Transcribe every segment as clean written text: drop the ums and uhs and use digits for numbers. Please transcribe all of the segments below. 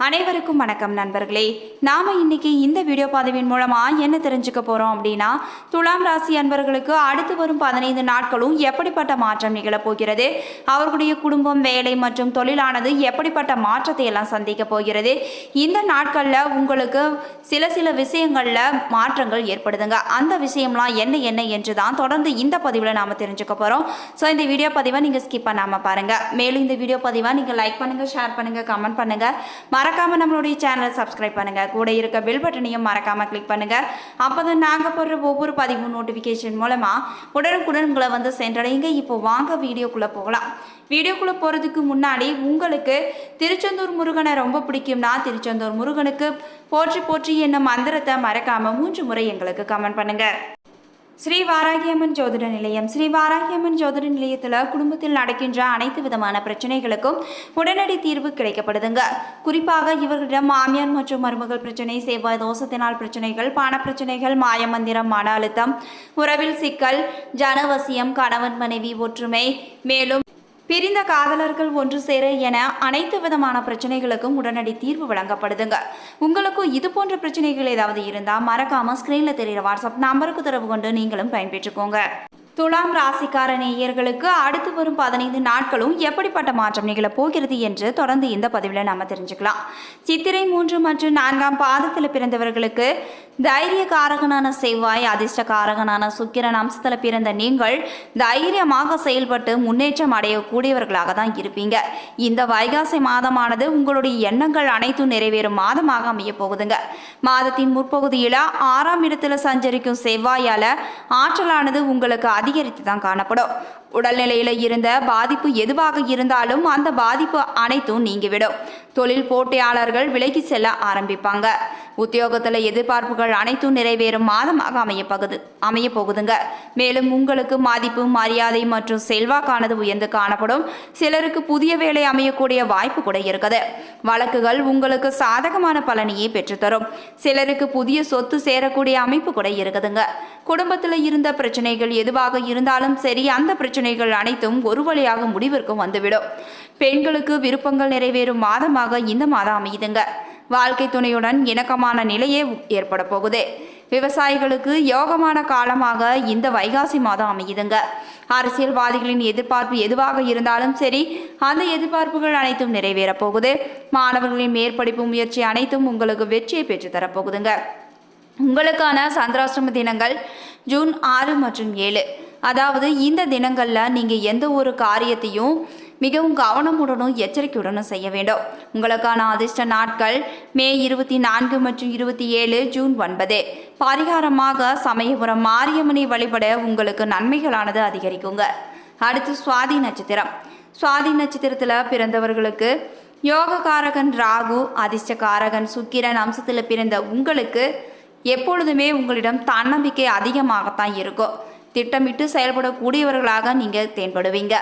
அனைவருக்கும் வணக்கம் நண்பர்களே. நாம இன்னைக்கு இந்த வீடியோ பதிவின் மூலமா என்ன தெரிஞ்சுக்க போறோம் அப்படின்னா, துலாம் ராசி அன்பர்களுக்கு அடுத்து வரும் 15 நாட்களும் எப்படிப்பட்ட மாற்றம் நிகழப் போகிறது, அவர்களுடைய குடும்பம், வேலை மற்றும் தொழிலானது எப்படிப்பட்ட மாற்றத்தை எல்லாம் சந்திக்க போகிறது. இந்த நாட்கள்ல உங்களுக்கு சில விஷயங்கள்ல மாற்றங்கள் ஏற்படுதுங்க. அந்த விஷயம்லாம் என்ன என்று தான் தொடர்ந்து இந்த பதிவில் நாம தெரிஞ்சுக்க போறோம். ஸோ இந்த வீடியோ பதிவை நீங்க ஸ்கிப் பண்ணாம பாருங்க. மேலும் இந்த வீடியோ பதிவை நீங்க லைக் பண்ணுங்க, ஷேர் பண்ணுங்க, கமெண்ட் பண்ணுங்க. மறக்காம நம்மளுடைய சேனலை சப்ஸ்கிரைப் பண்ணுங்க. கூட இருக்க பெல் பட்டனையும் மறக்காம கிளிக் பண்ணுங்க. அப்போதான் நாங்க போடுற ஒவ்வொரு பதிவும் நோட்டிபிகேஷன் மூலமா உடனுக்குடன் உங்களை வந்து சென்றடையுங்க. இப்போ வாங்க வீடியோக்குள்ள போகலாம். வீடியோக்குள்ள போறதுக்கு முன்னாடி உங்களுக்கு திருச்செந்தூர் முருகனை ரொம்ப பிடிக்கும்னா திருச்செந்தூர் முருகனுக்கு போற்றி போற்றி என்னும் மந்திரத்தை மறக்காம 3 முறை எங்களுக்கு கமெண்ட் பண்ணுங்க. ஸ்ரீ வாராகியம்மன் ஜோதிட நிலையம். ஸ்ரீ வாராகியம்மன் ஜோதிட நிலையத்தில் குடும்பத்தில் நடக்கின்ற அனைத்து விதமான பிரச்சனைகளுக்கும் உடனடி தீர்வு கிடைக்கப்படுதுங்க. குறிப்பாக இவர்களிடம் மாமியார் மற்றும் மருமகள் பிரச்சனை, செவ்வாய் தோஷத்தினால் பிரச்சனைகள், பண பிரச்சனைகள், மாயமந்திரம், மன அழுத்தம், உறவில் சிக்கல், ஜனவசியம், கணவன் மனைவி ஒற்றுமை, மேலும் பிரிந்த காதலர்கள் ஒன்று சேர என அனைத்து விதமான பிரச்சனைகளுக்கும் உடனடி தீர்வு வழங்கப்படுதுங்க. உங்களுக்கும் இது போன்ற பிரச்சனைகள் ஏதாவது இருந்தால் மறக்காம ஸ்கிரீன்ல தெரிகிற வாட்ஸ்அப் நம்பருக்கு தொடர்பு கொண்டு நீங்களும் பயன்பெற்றுக்கோங்க. துலாம் ராசிக்கார நேயர்களுக்கு அடுத்து வரும் 15 நாட்களும் எப்படிப்பட்ட மாற்றம் நிகழப் போகிறது என்று தொடர்ந்து இந்த பதிவில் நாம தெரிஞ்சுக்கலாம். சித்திரை 3 மற்றும் 4ஆம் பாதத்தில் பிறந்தவர்களுக்கு தைரிய காரகனான செவ்வாய், அதிர்ஷ்ட காரகனான சுக்கிரன் அம்சத்தில் பிறந்த நீங்கள் தைரியமாக செயல்பட்டு முன்னேற்றம் அடையக்கூடியவர்களாக தான் இருப்பீங்க. இந்த வைகாசி மாதமானது உங்களுடைய எண்ணங்கள் அனைத்தும் நிறைவேறும் மாதமாக அமைய போகுதுங்க. மாதத்தின் முற்பகுதியில் 6ஆம் இடத்துல சஞ்சரிக்கும் செவ்வாயால ஆற்றலானது உங்களுக்கு அதிகரித்து தான் காணப்படும். உடல்நிலையில இருந்த பாதிப்பு எதுவாக இருந்தாலும் அந்த பாதிப்பு அனைத்தும் நீங்கிவிடும். தொழில் போட்டியாளர்கள் விலகி செல்ல ஆரம்பிப்பாங்க. உத்தியோகத்தில் எதிர்பார்ப்புகள் அனைத்தும் நிறைவேறும் மாதமாக அமைய போகுதுங்க. மேலும் உங்களுக்கு மதிப்பு, மரியாதை மற்றும் செல்வாக்கானது உயர்ந்து காணப்படும். சிலருக்கு புதிய வேலை அமையக்கூடிய வாய்ப்பு கூட இருக்குது. வழக்குகள் உங்களுக்கு சாதகமான பலனையே பெற்றுத்தரும். சிலருக்கு புதிய சொத்து சேரக்கூடிய அமைப்பு கூட இருக்குதுங்க. குடும்பத்தில் இருந்த பிரச்சனைகள் எதுவாக இருந்தாலும் சரி, அந்த பிரச்சனைகள் அனைத்தும் ஒரு வழியாக முடிவிற்கு வந்துவிடும். பெண்களுக்கு விருப்பங்கள் நிறைவேறும் மாதமாக இந்த மாதம் அமையுதுங்க. வாழ்க்கை துணையுடன் இணக்கமான நிலையே ஏற்பட போகுது. விவசாயிகளுக்கு யோகமான காலமாக இந்த வைகாசி மாதம் அமையுதுங்க. அரசியல்வாதிகளின் எதிர்பார்ப்பு எதுவாக இருந்தாலும் சரி, அந்த எதிர்பார்ப்புகள் அனைத்தும் நிறைவேற போகுது. மாணவர்களின் மேற்படிப்பு முயற்சி அனைத்தும் உங்களுக்கு வெற்றியை பெற்று தரப்போகுதுங்க. உங்களுக்கான சந்திராஷ்டம தினங்கள் ஜூன் 6 மற்றும் 7. அதாவது இந்த தினங்களில் நீங்கள் எந்த ஒரு காரியத்தையும் மிகவும் கவனமுடனும் எச்சரிக்கையுடனும் செய்ய வேண்டும். உங்களுக்கான அதிர்ஷ்ட நாட்கள் மே 24 மற்றும் 27, ஜூன் 9. பரிகாரமாக சமயபுரம் மாரியம்மனை வழிபட உங்களுக்கு நன்மைகளானது அதிகரிக்குங்க. அடுத்து சுவாதி நட்சத்திரம். சுவாதி நட்சத்திரத்தில் பிறந்தவர்களுக்கு யோகக்காரகன் ராகு, அதிர்ஷ்டக்காரகன் சுக்கிரன் அம்சத்தில் பிறந்த உங்களுக்கு எப்பொழுதுமே உங்களிடம் தன்னம்பிக்கை அதிகமாகத்தான் இருக்கும். திட்டமிட்டு செயல்படக்கூடியவர்களாக நீங்கள் தென்படுவீங்க.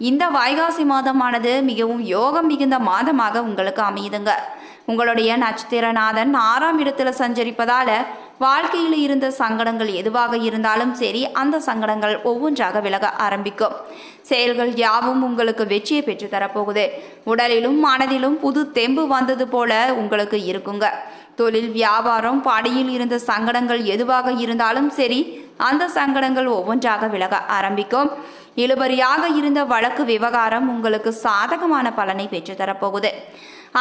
இந்த வைகாசி மாதமானது மிகவும் யோகம் மிகுந்த மாதமாக உங்களுக்கு அமையுதுங்க. உங்களுடைய நட்சத்திரநாதன் 6ஆம் இடத்துல சஞ்சரிப்பதால வாழ்க்கையில் இருந்த சங்கடங்கள் எதுவாக இருந்தாலும் சரி, அந்த சங்கடங்கள் ஒவ்வொன்றாக விலக ஆரம்பிக்கும். செயல்கள் யாவும் உங்களுக்கு வெற்றியை பெற்று தரப்போகுது. உடலிலும் மனதிலும் புது தெம்பு வந்தது போல உங்களுக்கு இருக்குங்க. தொழில், வியாபாரம், பணியில் இருந்த சங்கடங்கள் எதுவாக இருந்தாலும் சரி, அந்த சங்கடங்கள் ஒவ்வொன்றாக விலக ஆரம்பிக்கும். இழுபறியாக இருந்த வழக்கு விவகாரம் உங்களுக்கு சாதகமான பலனை பெற்று தரப்போகுது.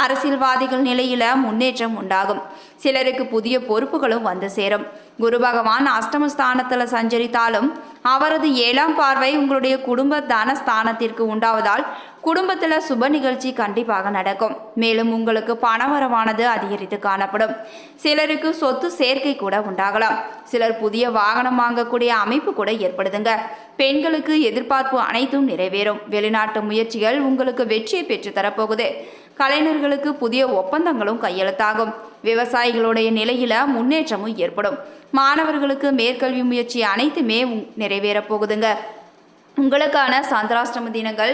அரசியல்வாதிகள் நிலையில முன்னேற்றம் உண்டாகும். சிலருக்கு புதிய பொறுப்புகளும் வந்து சேரும். குரு பகவான் அஷ்டமஸ்தானத்தில் சஞ்சரித்தாலும் அவரது 7ஆம் பார்வை உங்களுடைய குடும்ப தனஸ்தானத்திற்கு உண்டாவதால் குடும்பத்தில் சுப நிகழ்ச்சி கண்டிப்பாக நடக்கும். மேலும் உங்களுக்கு பணவரவானது அதிகரித்து காணப்படும். சிலருக்கு சொத்து சேர்க்கை கூட உண்டாகலாம். சிலர் புதிய வாகனம் வாங்கக்கூடிய அமைப்பு கூட ஏற்படுதுங்க. பெண்களுக்கு எதிர்பார்ப்பு அனைத்தும் நிறைவேறும். வெளிநாட்டு முயற்சிகள் உங்களுக்கு வெற்றியை பெற்று தரப்போகுது. கலைஞர்களுக்கு புதிய ஒப்பந்தங்களும் கையெழுத்தாகும். விவசாயிகளுடைய நிலையில முன்னேற்றமும் ஏற்படும். மாணவர்களுக்கு மேற்கல்வி முயற்சி அனைத்துமே நிறைவேறப் போகுதுங்க. உங்களுக்கான சந்திராஷ்டம தினங்கள்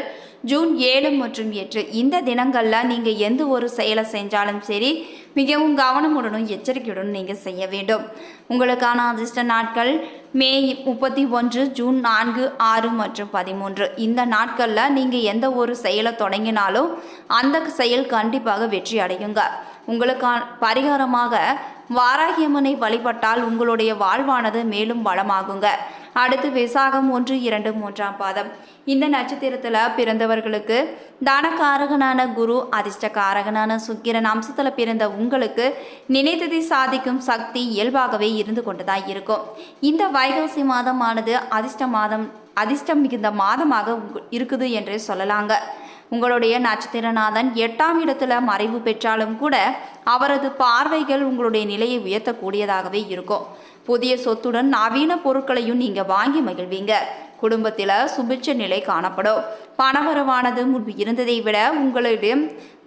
ஜூன் 7 மற்றும் 8 இந்த தினங்களில் நீங்கள் எந்த ஒரு செயலை செஞ்சாலும் சரி மிகவும் கவனமுடனும் எச்சரிக்கையுடனும் நீங்கள் செய்ய வேண்டும். உங்களுக்கான அதிர்ஷ்ட நாட்கள் மே 31, ஜூன் 4, 6 மற்றும் 13 இந்த நாட்களில் நீங்கள் எந்த ஒரு செயலை தொடங்கினாலும் அந்த செயல் கண்டிப்பாக வெற்றி அடையுங்க. உங்களுக்கான பரிகாரமாக வாராகியம்மனை வழிபட்டால் உங்களுடைய வாழ்வானது மேலும் வளமாகுங்க. அடுத்து விசாகம் 1, 2, 3ஆம் பாதம் இந்த நட்சத்திரத்தில் பிறந்தவர்களுக்கு தானகாரகனான குரு, அதிர்ஷ்டகாரகனான சுக்கிரன் அம்சத்தில் பிறந்த உங்களுக்கு நினைத்ததை சாதிக்கும் சக்தி இயல்பாகவே இருந்து கொண்டுதான் இருக்கும். இந்த வைகாசி மாதமானது அதிர்ஷ்டம் மிகுந்த மாதமாக இருக்குது என்றே சொல்லலாங்க. உங்களுடைய நட்சத்திரநாதன் 8ஆம் இடத்துல மறைவு பெற்றாலும் கூட அவரது பார்வைகள் உங்களுடைய நிலையை உயர்த்தக்கூடியதாகவே இருக்கும். புதிய சொத்துடன் நவீன பொருட்களையும் நீங்கள் வாங்கி மகிழ்வீங்க. குடும்பத்தில் சுபிட்ச நிலை காணப்படும். பணவரவானது முன்பு இருந்ததை விட உங்களிடம்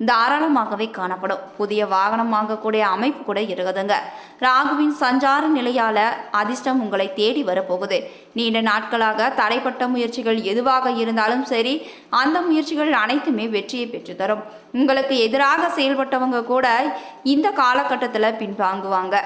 தாராளமாகவே காணப்படும். புதிய வாகனம் வாங்கக்கூடிய அமைப்பு கூட இருக்குதுங்க. ராகுவின் சஞ்சார நிலையால் அதிர்ஷ்டம் உங்களை தேடி வரப்போகுது. நீண்ட நாட்களாக தடைப்பட்ட முயற்சிகள் எதுவாக இருந்தாலும் சரி அந்த முயற்சிகள் அனைத்துமே வெற்றியை பெற்றுத்தரும். உங்களுக்கு எதிராக செயல்பட்டவங்க கூட இந்த காலகட்டத்தில் பின்வாங்குவாங்க.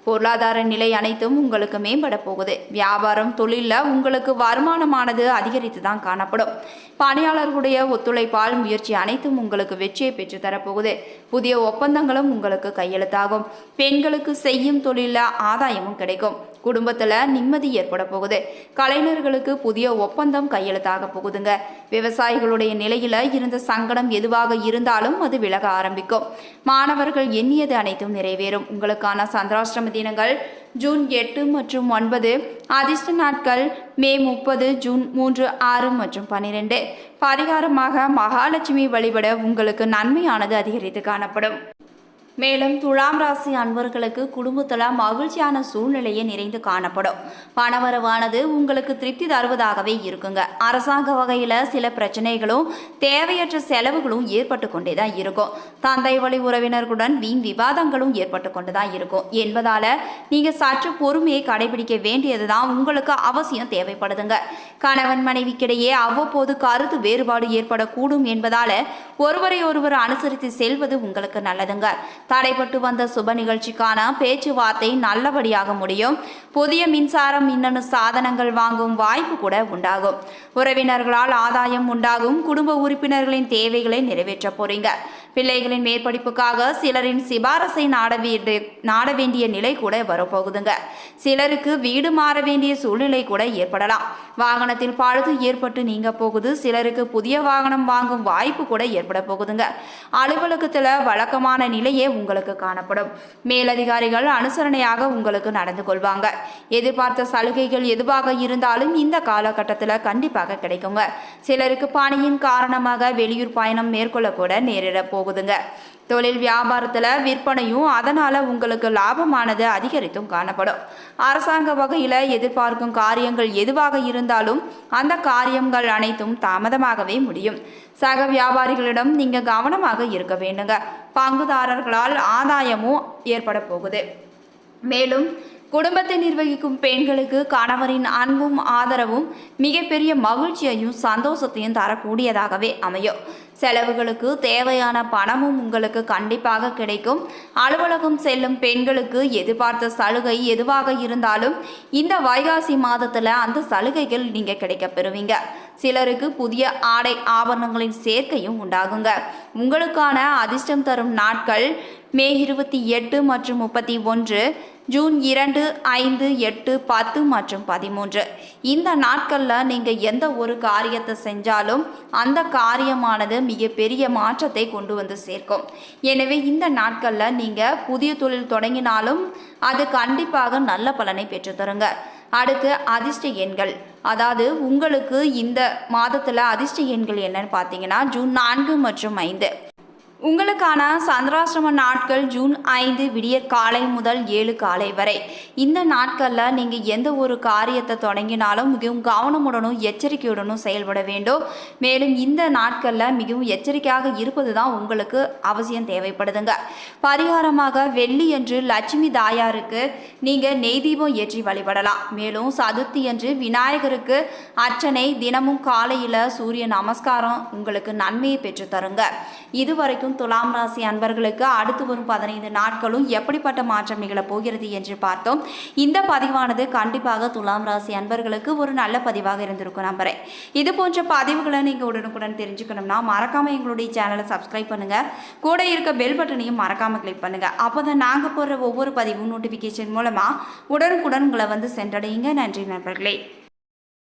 பொருளாதார நிலை அனைத்தும் உங்களுக்கு மேம்பட போகுது. வியாபாரம் தொழிலில் உங்களுக்கு வருமானமானது அதிகரித்து தான் காணப்படும். பணியாளர்களுடைய ஒத்துழைப்பால் முயற்சி அனைத்தும் உங்களுக்கு வெற்றியை பெற்று தரப்போகுது. புதிய ஒப்பந்தங்களும் உங்களுக்கு கையெழுத்தாகும். பெண்களுக்கு செய்யும் தொழிலில் ஆதாயமும் கிடைக்கும். குடும்பத்தில் நிம்மதி ஏற்பட போகுது. கலைஞர்களுக்கு புதிய ஒப்பந்தம் கையெழுத்தாக போகுதுங்க. விவசாயிகளுடைய நிலையில இருந்த சங்கடம் எதுவாக இருந்தாலும் அது விலக ஆரம்பிக்கும். மாணவர்கள் எண்ணியது அனைத்தும் நிறைவேறும். உங்களுக்கான சந்திராஷ்டம தினங்கள் ஜூன் 8 மற்றும் 9. அதிர்ஷ்ட நாட்கள் மே 30, ஜூன் 3, 6 மற்றும் 12. பரிகாரமாக மகாலட்சுமி வழிபட உங்களுக்கு நன்மையானது அதிகரித்து காணப்படும். மேலும் துலாம் ராசி அன்பர்களுக்கு குடும்பத்தில் மகிழ்ச்சியான சூழ்நிலையை நிறைந்து காணப்படும். பணவரவானது உங்களுக்கு திருப்தி தருவதாகவே இருக்குங்க. அரசாங்க வகையில் சில பிரச்சனைகளும் தேவையற்ற செலவுகளும் ஏற்பட்டு கொண்டே தான் இருக்கும். தந்தை வழி உறவினர்களுடன் வீண் விவாதங்களும் ஏற்பட்டு கொண்டு தான் இருக்கும் என்பதால் நீங்கள் சற்று பொறுமையை கடைபிடிக்க வேண்டியது தான் உங்களுக்கு அவசியம் தேவைப்படுதுங்க. கணவன் மனைவிக்கிடையே அவ்வப்போது கருத்து வேறுபாடு ஏற்படக்கூடும் என்பதால் ஒருவரை ஒருவர் அனுசரித்து செல்வது உங்களுக்கு நல்லதுங்க. தடைப்பட்டு வந்த சுப நிகழ்ச்சிக்கான பேச்சுவார்த்தை நல்லபடியாக முடியும். புதிய மின்சாரம் மின்னணு சாதனங்கள் வாங்கும் வாய்ப்பு கூட உண்டாகும். உறவினர்களால் ஆதாயம் உண்டாகும். குடும்ப உறுப்பினர்களின் தேவைகளை நிறைவேற்ற போறீங்க. பிள்ளைகளின் மேற்படிப்புக்காக சிலரின் சிபாரசை நாட வேண்டிய நிலை கூட வரப்போகுதுங்க. சிலருக்கு வீடு மாற வேண்டிய சூழ்நிலை கூட ஏற்படலாம். வாகனத்தில் பழுது ஏற்பட்டு நீங்க போகுது. சிலருக்கு புதிய வாகனம் வாங்கும் வாய்ப்பு கூட ஏற்பட போகுதுங்க. அலுவலகத்தில் வழக்கமான நிலையே உங்களுக்கு காணப்படும். மேலதிகாரிகள் அனுசரணையாக உங்களுக்கு நடந்து கொள்வாங்க. எதிர்பார்த்த சலுகைகள் எதுவாக இருந்தாலும் இந்த காலகட்டத்தில் கண்டிப்பாக கிடைக்குங்க. சிலருக்கு பணியின் காரணமாக வெளியூர் பயணம் மேற்கொள்ள கூட நேரிட போகுதுங்க. தொழில் வியாபாரத்தில் விற்பனையும் அதனால் உங்களுக்கு லாபமானது அதிகரித்தும் காணப்படும். அரசாங்க வகையில் எதிர்பார்க்கும் காரியங்கள் எதுவாக இருந்தாலும் அந்த காரியங்கள் அனைத்தும் தாமதமாகவே முடியும். சக வியாபாரிகளிடம் நீங்கள் கவனமாக இருக்க வேண்டுங்க. பங்குதாரர்களால் ஆதாயமும் ஏற்பட போகுது. மேலும் குடும்பத்தை நிர்வகிக்கும் பெண்களுக்கு கணவரின் அன்பும் ஆதரவும் மிகப்பெரிய மகிழ்ச்சியையும் சந்தோஷத்தையும் தரக்கூடியதாகவே அமையும். செலவுகளுக்கு தேவையான பணமும் உங்களுக்கு கண்டிப்பாக கிடைக்கும். அலுவலகம் செல்லும் பெண்களுக்கு எதிர்பார்த்த சலுகை எதுவாக இருந்தாலும் இந்த வைகாசி மாதத்தில் அந்த சலுகைகள் நீங்கள் கிடைக்க பெறுவீங்க. சிலருக்கு புதிய ஆடை ஆபரணங்களின் சேர்க்கையும் உண்டாகுங்க. உங்களுக்கான அதிர்ஷ்டம் தரும் நாட்கள் மே 28 மற்றும் 31, ஜூன் 2, 5, 8, 10 மற்றும் 13. இந்த நாட்களில் நீங்கள் எந்த ஒரு காரியத்தை செஞ்சாலும் அந்த காரியமானது மிகப்பெரிய மாற்றத்தை கொண்டு வந்து சேர்க்கும். எனவே இந்த நாட்களில் நீங்கள் புதிய தொழில் தொடங்கினாலும் அது கண்டிப்பாக நல்ல பலனை பெற்றுத்தருங்க. அடுத்து அதிர்ஷ்ட எண்கள், அதாவது உங்களுக்கு இந்த மாதத்தில் அதிர்ஷ்ட எண்கள் என்னன்னு பார்த்தீங்கன்னா ஜூன் 4 மற்றும் 5. உங்களுக்கான சந்திராசிரம நாட்கள் ஜூன் 5 விடியற் காலை முதல் 7 காலை வரை. இந்த நாட்களில் நீங்கள் எந்த ஒரு காரியத்தை தொடங்கினாலும் மிகவும் கவனமுடனும் எச்சரிக்கையுடனும் செயல்பட வேண்டும். மேலும் இந்த நாட்களில் மிகவும் எச்சரிக்கையாக இருப்பது தான் உங்களுக்கு அவசியம் தேவைப்படுதுங்க. பரிகாரமாக வெள்ளி என்று லட்சுமி தாயாருக்கு நீங்கள் நெய் தீபம் ஏற்றி வழிபடலாம். மேலும் சதுர்த்தி என்று விநாயகருக்கு அர்ச்சனை தினமும் காலையில் சூரிய நமஸ்காரம் உங்களுக்கு நன்மையை பெற்று தருங்க. இதுவரைக்கும் துலாம் ராசி அன்பர்களுக்கு அடுத்து வரும் 15 நாட்களும் எப்படிப்பட்ட மாற்றம் நிகழப் போகிறது என்று பார்த்தோம். இந்த பதிவானது கண்டிப்பாக துலாம் ராசி அன்பர்களுக்கு ஒரு நல்ல பதிவாக இருந்திருக்கும் நம்புறேன். இது போன்ற பதிவுகளை நீங்கள் உடனுக்குடன் தெரிஞ்சுக்கணும்னா மறக்காம எங்களுடைய சேனலை சப்ஸ்கிரைப் பண்ணுங்க. கூட இருக்க பெல் பட்டனையும் மறக்காம கிளிக் பண்ணுங்க. அப்போதான் நாங்கள் போடுற ஒவ்வொரு பதிவும் நோட்டிஃபிகேஷன் மூலமா உடனுக்குடன் உங்களை வந்து சென்றடையுங்க. நன்றி நண்பர்களே.